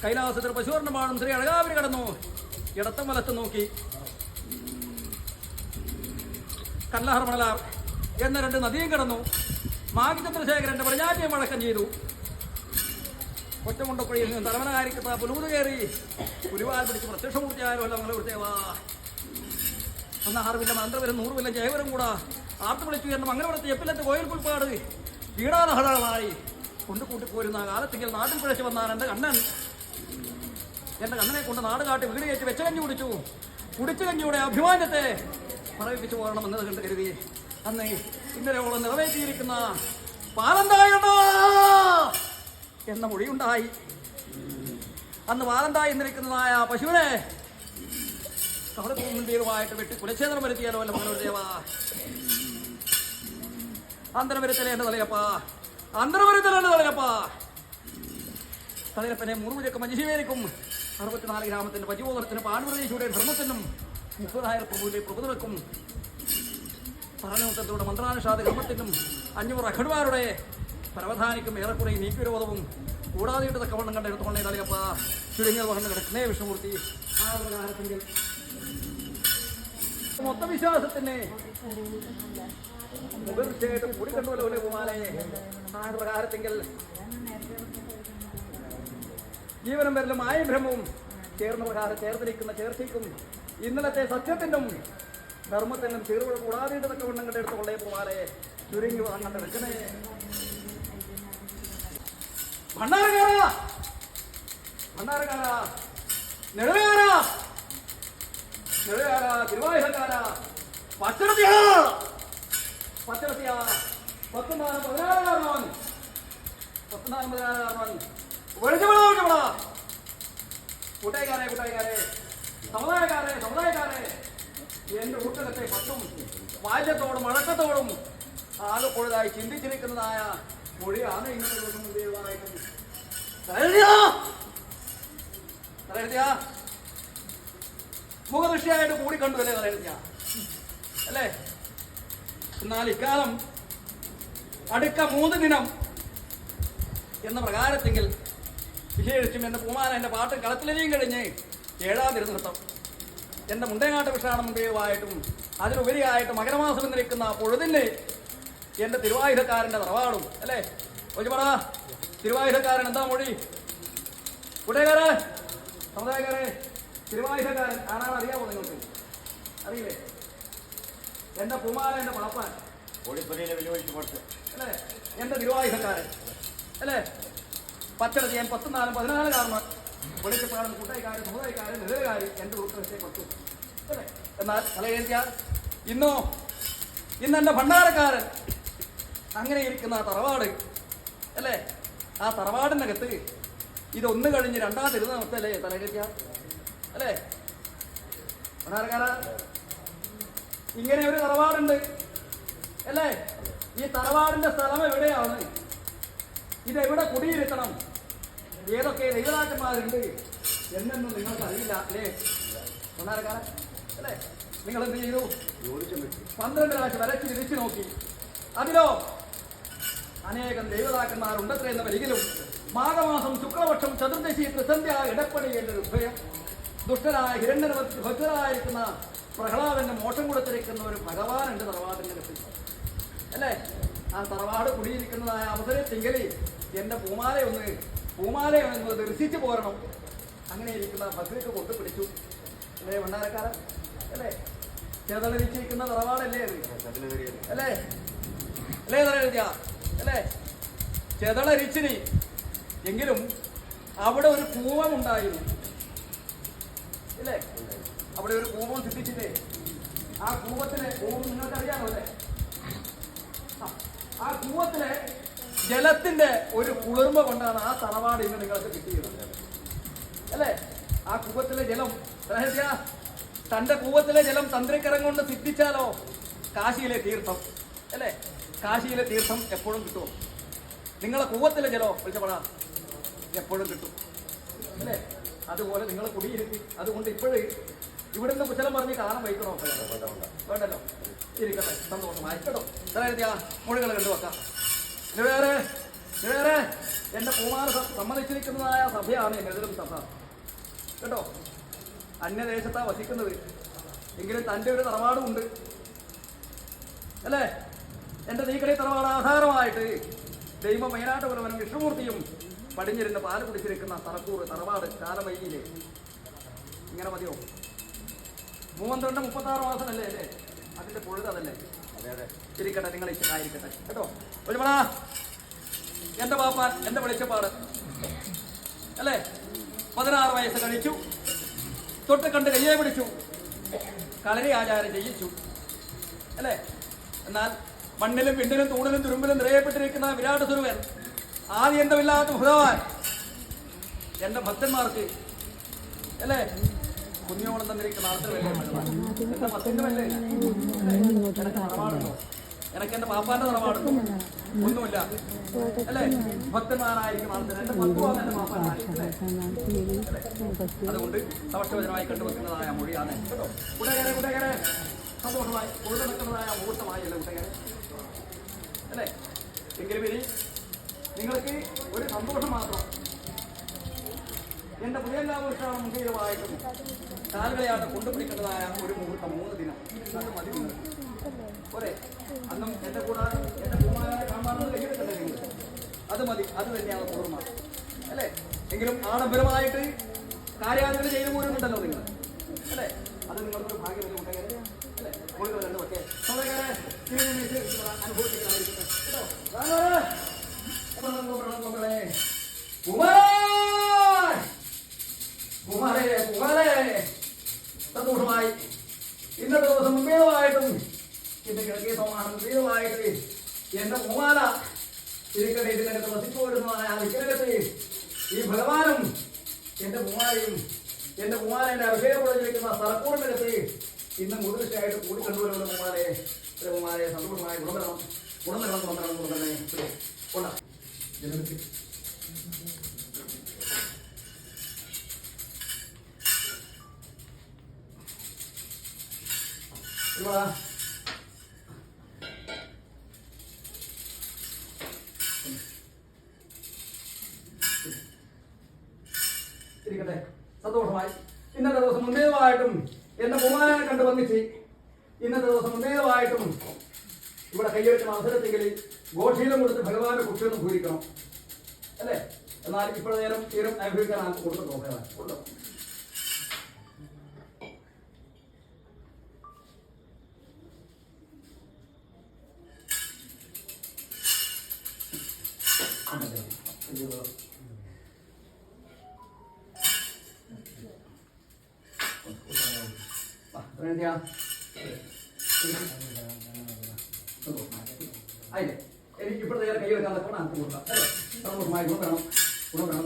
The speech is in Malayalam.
കൈലാസത്തിൽ പശുവർണ്ണമാണും ശ്രീ അഴകാവരി കടന്നു. ഇടത്തും വലത്തും നോക്കി കല്ലാർ മണലാർ എന്ന രണ്ട് നദിയും കടന്നു. മാഗി ചന്ദ്രശേഖരന്റെ പടിഞ്ഞാറ്റിയം വഴക്കം ചെയ്തു. ഒറ്റമുണ്ടപ്പുഴയിൽ നിന്ന് തലവനായിരിക്കുന്ന പുലുമുതു കയറി പുലിവാൽ പിടിച്ച് പ്രത്യക്ഷമൂർത്തിയായാലും അല്ല ഞങ്ങളെ വിടുത്തേവാ. അന്ന് 6 വില്ലം അന്തരവരും 100 വില്ലം ജയവരും കൂടാ ആർത്ത് വിളിച്ചു എന്ന മംഗലപുരത്ത് എപ്പിലത്ത് കോയിൽ പുൽപ്പാട് വീടാനഹളമായി കൊണ്ടുകൂട്ടിപ്പോരുന്ന കാലത്തെങ്കിൽ നാട്ടിൽ പിഴച്ചു വന്നാൻ എൻ്റെ കണ്ണനെ കൊണ്ട് നാട് കാട്ടി വീട് കയറ്റി വെച്ചകഞ്ഞി കുടിച്ചു. കുടിച്ചു കഞ്ഞിയുടെ അഭിമാനത്തെ പറയിപ്പിച്ചു പോകണമെന്നത് കണ്ട് കരുതി അന്ന് ഇന്നലെയോളം നിറവേറ്റിയിരിക്കുന്ന പാലന്തായുണ്ടോ എന്ന മൊഴിയുണ്ടായി. അന്ന് പാലന്തായി നിൽക്കുന്നതായ പശുവിനെ കവളപ്പൂമുണ്ടീരുമായിട്ട് വെട്ടി കുലച്ഛേദനം വരുത്തിയാലോ അല്ല മകനോദേവ. അന്തരവരുത്തലേ എൻ്റെ തലയപ്പാ, അന്തരവരുത്തലേ എൻ്റെ തലയപ്പാ. തലയപ്പനെ മുറുമുചക്ക മഞ്ജീവേരിക്കും 64 ഗ്രാമത്തിന്റെ പതിബോധനത്തിന് പാണ്ഡ്രദേശിയുടെ ധർമ്മത്തിനും 30,000 പ്രഭുവിന്റെ പ്രഭുതർക്കും പഠനോത്തരത്തിലൂടെ മന്ത്രാനുഷാദ കർമ്മത്തിനും 500 അഖഡ്മാരുടെ പരവധാനിക്കും ഏറെക്കുറെ നീക്കിവിരോധവും കൂടാതെയിട്ട് തക്കവണ്ണം കണ്ടെടുത്തുകൊണ്ടേ തലയപ്പ ചുരുങ്ങിയത് പറഞ്ഞു കിടക്കുന്നേ വിഷ്ണുമൂർത്തി. ആ പ്രകാരത്തെങ്കിൽ മൊത്ത വിശ്വാസത്തിന് മുഖർച്ചയായിട്ട് കൂടിക്കണ്ടുപോലെ പോകാലേ. ആ പ്രകാരത്തെങ്കിൽ ജീവനം വരലും ആയഭ്രമവും ചേർന്ന പ്രകാരം ചേർത്തിരിക്കുന്ന ചേർച്ചയ്ക്കും ഇന്നലത്തെ സത്യത്തിനും ധർമ്മത്തിനും തീർവുകൾ കൂടാതെ തക്കവണ്ണം കണ്ടെടുത്തുകൊണ്ടേ പോകാലേ ചുരുങ്ങി കണ്ടെടുക്കണേ. ഭണ്ഡാരക്കാരാ, ഭണ്ഡാരക്കാരാ, നെടുവേകാരാ, നെടുവേകാരാ, തിരുവായുധക്കാരാ, പച്ചടത്തിയാ, പച്ചടത്തിയാ, 14 കൂട്ടുകാരെ കൂട്ടുകാരെ സമുദായക്കാരെ സമുദായക്കാരെ എന്റെ കൂട്ടകത്തെ പത്തും വാല്യത്തോടും അടക്കത്തോടും ആകെപ്പൊഴുതായി ചിന്തിച്ചിരിക്കുന്നതായ മൊഴിയാണ് ഇന്നത്തെ ദിവസം മുഴുവനായിട്ടും മുഖദൃഷ്ടിയായിട്ട് കൂടിക്കണ്ടുവല്ലേ തലയെഴുതിയ അല്ലേ. എന്നാൽ ഇക്കാലം അടുക്ക 3 ദിനം എന്ന പ്രകാരത്തെങ്കിൽ വിശേഷിച്ചും എൻ്റെ പൂമാല എൻ്റെ പാട്ടും കളത്തിലെയും കഴിഞ്ഞ് 7ാം തിരുനൃത്തം എൻ്റെ മുണ്ടേങ്ങാട്ട് വിഷാണം മുമ്പേവായിട്ടും അതിലുപരിയായിട്ട് മകരമാസം എന്നിരിക്കുന്ന പൊഴുതിന് എൻ്റെ തിരുവായുധക്കാരൻ്റെ തറവാടും അല്ലേ. ഒഴിപടാ തിരുവായുധക്കാരൻ എന്താ മൊഴി? കൂട്ടുകാരെ സമുദായക്കാരെ തിരുവായുധക്കാരൻ ആരാണ് അറിയാമോ നിങ്ങൾക്ക്? അറിയില്ലേ? എൻ്റെ പൂമാല എൻ്റെ പാപ്പാൻ അല്ലേ, എൻ്റെ തിരുവായുധക്കാരൻ അല്ലേ. പച്ചടത്തി ഞാൻ 14 കാരണം വെളിച്ചപ്പാടും കൂട്ടായിക്കാരും സമുദായക്കാരും നിഴലുകാരും എൻ്റെ ഉത്തരത്തെ പറ്റും അല്ലേ. എന്നാൽ തലയെഴുതിയാൽ ഇന്നെൻ്റെ ഭണ്ഡാരക്കാരൻ അങ്ങനെ ഇരിക്കുന്ന ആ തറവാട് അല്ലേ. ആ തറവാടിനകത്ത് ഇതൊന്ന് കഴിഞ്ഞ് 2ാം തിരുനാമത്തല്ലേ തലയെഴുതിയ അല്ലേ. ഭണ്ഡാരക്കാര ഇങ്ങനെ ഒരു തറവാടുണ്ട് അല്ലേ. ഈ തറവാടിന്റെ സ്ഥലം എവിടെയാണ്? ഇതെവിടെ കുടിയിരുത്തണം? ഏതൊക്കെ ദൈവരാജന്മാരുണ്ട് എന്നൊന്നും നിങ്ങൾക്ക് അറിയില്ല അല്ലേ ഭണ്ഡാരക്കാരൻ അല്ലേ. നിങ്ങൾ എന്ത് ചെയ്തു? 12 രാശി വരച്ച് തിരിച്ചു നോക്കി. അതിലോ അനേകം ദൈവതാക്കന്മാരുണ്ടത്ര എന്ന വരികിലും മാഘമാസം ശുക്ലപക്ഷം ചതുർദശി ത്രിസന്ധ്യ ഇടപ്പടി എന്റെ ഹൃദയം ദുഷ്ടനായ ഭക്തരായിരിക്കുന്ന പ്രഹ്ലാദന്റെ മോഷം കൊടുത്തിരിക്കുന്ന ഒരു ഭഗവാനുണ്ട് തറവാടിന്റെ അടുത്ത് അല്ലേ. ആ തറവാട് കുടിയിരിക്കുന്നതായ അവസരത്തെങ്കിൽ എന്റെ പൂമാലയൊന്ന് ദർശിച്ചു പോരണം. അങ്ങനെ ഇരിക്കുന്ന ഭക്തർക്ക് കൊണ്ടുപിടിച്ചു അല്ലേ ഭണ്ഡാരക്കാരൻ അല്ലേ. ചെറുതളിച്ചിരിക്കുന്ന തറവാടല്ലേ അത് അല്ലേ അല്ലേ തലയെഴുതിയ അല്ലേ. ചെതളരിച്ചിനി എങ്കിലും അവിടെ ഒരു കൂവമുണ്ടായിരുന്നു അല്ലേ. അവിടെ ഒരു കൂവം സിദ്ധിച്ചില്ലേ. ആ കൂവത്തിലെ കൂവം നിങ്ങൾക്ക് അറിയാമോ അല്ലേ. ആ കൂവത്തിലെ ജലത്തിന്റെ ഒരു കുളിർമ കൊണ്ടാണ് ആ തറവാട് ഇന്ന് നിങ്ങൾക്ക് കിട്ടിയത് അല്ലേ. ആ കൂവത്തിലെ ജലം തന്റെ കൂവത്തിലെ ജലം തന്ത്രിക്കരം കൊണ്ട് സിദ്ധിച്ചാലോ കാശിയിലെ തീർത്ഥം അല്ലേ. കാശിയിലെ തീർത്ഥം എപ്പോഴും കിട്ടുമോ? നിങ്ങളെ കൂവത്തിലെ ജലോ വിളിച്ചപ്പെടാ എപ്പോഴും കിട്ടും അല്ലേ. അതുപോലെ നിങ്ങൾ കുടിയിരുത്തി. അതുകൊണ്ട് ഇവിടുന്ന് കുശലം പറഞ്ഞ് കാലം വയ്ക്കണോ? വേണ്ടല്ലോ. ഇരിക്കട്ടെ, സന്തോഷം ആയിക്കട്ടോ. മൊഴികൾ കണ്ടുവെക്കാം. വേറെ എന്റെ പൂമാല സമ്മതിച്ചിരിക്കുന്നതായ സഭയാണ് എതിരും സഭ കേട്ടോ. അന്യദേശത്താണ് വസിക്കുന്നത് എങ്കിലും തൻ്റെ ഒരു തറവാടുമുണ്ട് അല്ലേ. എന്റെ നീക്കടി തറവാട് ആധാരമായിട്ട് ദൈവം മൈനാട്ടുപുരവനും വിഷ്ണുമൂർത്തിയും പടിഞ്ഞിരുന്ന് പാല് കുടിച്ചിരിക്കുന്ന തറക്കൂർ തറവാട് കാലമയ്യിലെ ഇങ്ങനെ മതിയോ? 32-36 മാസമല്ലേ അല്ലേ അതിന്റെ പൊഴുത് അതല്ലേ? ഇരിക്കട്ടെ, നിങ്ങൾ ഇരിക്കട്ടെ കേട്ടോ. ഒരുമണ എന്റെ പാപ്പാൻ എന്റെ വെളിച്ചപ്പാട് അല്ലേ 16 വയസ്സ് കഴിച്ചു, തൊട്ട് കണ്ട് കയ്യെ പിടിച്ചു, കളരി ആചാരം ചെയ്യിച്ചു അല്ലേ. എന്നാൽ മണ്ണിലും പിണ്ടിലും തൂണിലും തുരുമ്പിലും നിറയപ്പെട്ടിരിക്കുന്ന വിരാട് സ്വരൂപൻ ആദ്യന്തമില്ലാത്ത ഭഗവാൻ എന്റെ ഭക്തന്മാർക്ക് അല്ലേ കുഞ്ഞോളം തന്നിരിക്കുന്ന എന്റെ ഭക്തന്റെ വല്ലേ തറവാടുണ്ടോ? എനിക്ക് എന്റെ പാപ്പാന്റെ തറവാടുണ്ടോ? ഒന്നുമില്ല അല്ലേ. ഭക്തന്മാരായിരിക്കും ആൾക്കാർ എന്റെ ഭക്തമാണ് എന്റെ പാപ്പാനായിരിക്കും. അതുകൊണ്ട് സമഷ്ടവചനമായി കണ്ടുവെക്കുന്നതായ മൊഴിയാണ് കേട്ടോ. കുടകരെ സന്തോഷമായി കൊടുക്കുന്നതായ മുഹൂർത്തമായി അല്ലേ കുട്ടകരെ അല്ലേ. എങ്കിലും ഇനി നിങ്ങൾക്ക് ഒരു സന്തോഷം മാത്രം. എന്റെ പുതിയല്ലാഘോഷമാണ് മുൻകൈവായിട്ടും കാലുകളെയായിട്ട് കൊണ്ടുപിടിക്കേണ്ടതായ ഒരു മുഹൂർത്തം 3 ദിനം അത് മതി നിങ്ങൾക്ക് ഒരേ. അന്നും എന്റെ കൂടെ എന്റെ പൂമാനെ കാണാമെന്ന് കയ്യെടുക്കട്ടെ നിങ്ങൾ, അത് മതി. അത് തന്നെയാണ് ഓർമ്മ അല്ലേ. എങ്കിലും ആഡംബരമായിട്ട് കാര്യാചരണ ചെയ്തു പോരുന്നുണ്ടല്ലോ നിങ്ങൾ അല്ലേ. അത് നിങ്ങൾക്കൊരു ഭാഗ്യമല്ലേ മുട്ടകരെ അല്ലേ. കോഴികൾ രണ്ടുമൊക്കെ അനുഭവിക്കുന്നതായിരിക്കട്ടെ കേട്ടോ. സന്തോഷമായി ഇന്നത്തെ ദിവസം മുമ്പേവായിട്ടും എന്റെ കിഴക്കേ സമാനം വീതമായിട്ട് എന്റെ പൂമാല ഇരിക്കട്ടെ. ഇതിനകത്ത് വസിച്ചുപോരുന്നതായ വിഗ്രഹത്തെ ഈ ഭഗവാനും എന്റെ പൂമാലയും എന്റെ പൂമാലയുടെ അഭിഷേകപ്പെടുത്തിരിക്കുന്ന സർക്കൂറിനകത്ത് ഇന്ന് മുതലായിട്ട് കൂടി കണ്ടുവരുന്ന പൂമാലയെ സന്തോഷമായി ഗുണതരണം കൊണ്ട ഇരിക്കട്ടെ. സന്തോഷമായി ഇന്നത്തെ ദിവസം മുന്നേവായിട്ടും എന്റെ പൂമാനെ കണ്ട് വന്നിച്ച് ഇന്നത്തെ ദിവസം മുന്നേവായിട്ടും ഇവിടെ കൈയെടുക്കുന്ന അവസരത്തെങ്കിൽ ഗോഷീലം കൊടുത്ത് ഭഗവാന്റെ കുട്ടിയൊന്ന് പൂരിക്കണം അല്ലേ. എന്നാൽ ഇപ്പോഴേലും തീരും അനുഭവിക്കാൻ ആൾക്ക് കൊടുത്തു നോക്കാം കൊടുത്തു. അതിലെ എനിക്ക് ഇപ്പോഴത്തെ കൈയെടുക്കാൻ ആൾക്ക് കൊടുക്കാം അല്ലേ. സന്തോഷമായി ഗുണം വേണം.